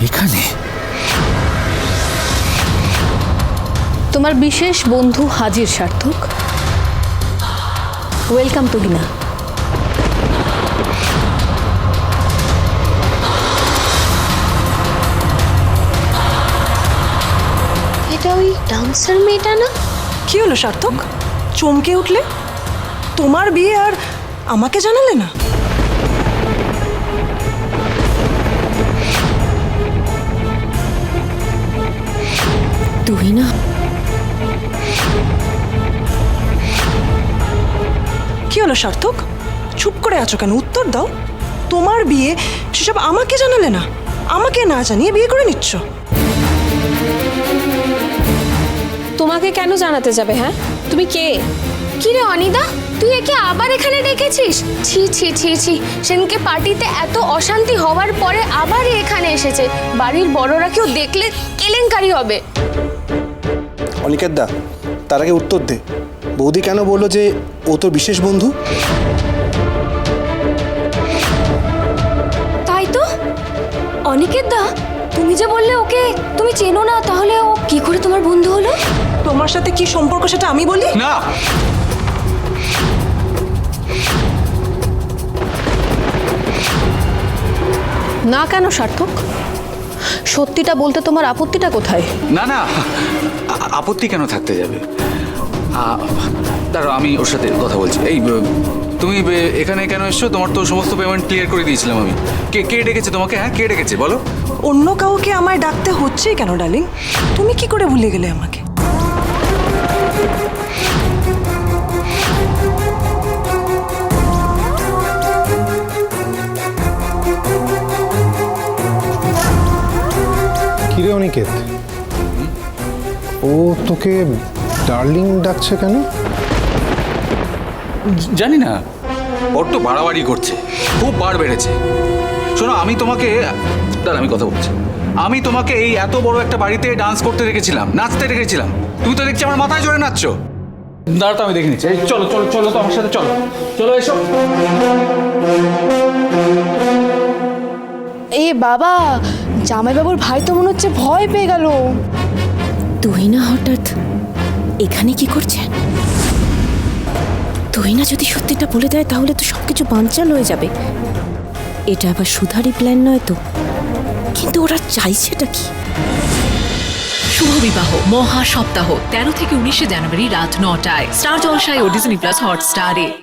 এখানে তোমার বিশেষ বন্ধু হাজির সার্থক। ওয়েলকাম তুহিনা। এটা ওই ডান্সার মেয়েটা না? কি হলো সার্থক, চমকে উঠলে? তোমার বিয়ে আর আমাকে জানালে না? তুহিনা, কি হলো সার্থক, চুপ করে আছো কেন? উত্তর দাও। তোমার বিয়ে, সেসব আমাকে জানালে না? আমাকে না জানিয়ে বিয়ে করে নিচ্ছ? তোমাকে কেন জানাতে যাবে? হ্যাঁ, তুমি কে? কি রে অনিদা, তুই একে আবার এখানে ডেকেছিস? ছি ছি ছি ছি, সেদিনকে পার্টিতে এত অশান্তি হওয়ার পরে আবার এখানে এসেছে। বাড়ির বড়রা কেউ দেখলে কেলেঙ্কারি হবে। অনিকেত দা, তার আগে উত্তর দে, বৌদি কেন বললো যে ও তোর বিশেষ বন্ধু? তাই তো অনিকেত দা, তুমি যে বললে ওকে তুমি চেনো না, তাহলে ও কি করে তোমার বন্ধু হলো? তোমার সাথে কি সম্পর্ক সেটা আমি বলি? না, না কেন সার্থক? সত্যিটা বলতে তোমার আপত্তিটা কোথায়? না না, আপত্তি কেন থাকতে যাবে? দাঁড়াও, আমি ওর সাথে কথা বলছি। এই তুমি এখানে কেন এসছো? তোমার তো সমস্ত পেমেন্ট ক্লিয়ার করে দিয়েছিলাম আমি। কে কে ডেকেছে তোমাকে? হ্যাঁ, কে ডেকেছে বলো? অন্য কাউকে আমায় ডাকতে হচ্ছেই কেন ডার্লিং? তুমি কি করে ভুলে গেলে আমাকে? কিরে অনিকেত, ও তোকে ডার্লিং ডাকছে কেন? জানি না, বড্ড বাড়াবাড়ি করছে, খুব বার বেড়েছে। শোনো, আমি তোমাকে, দাঁড়া আমি কথা বলছি, আমি তোমাকে এই এত বড় একটা বাড়িতে ডান্স করতে রেখেছিলাম, নাচতে রেখেছিলাম, তুমি তো দেখছি আমার মাথায় জোরে নাচছো। দাঁড়া তো, আমি দেখে নিচ্ছি। এই চলো চলো চলো, তো আমার সাথে চলো, চলো এসো। এ বাবা, জামাইবাবুর ভাই তো মনে হচ্ছে ভয় পেয়ে গেল। তুহিনা হঠাৎ এখানে কি করছে? তুহিনা যদি সত্যিটা বলে দেয় তাহলে তো সবকিছু বানচাল হয়ে যাবে। এটা আবার সুধারই প্ল্যান নয় তো? কিন্তু ওরা চাইছেটা কি? শুভ বিবাহ মহা সপ্তাহ 13 থেকে 19 জানুয়ারি রাত 9টায় স্টার জলসায় ও ডিজনি প্লাস হটস্টারে।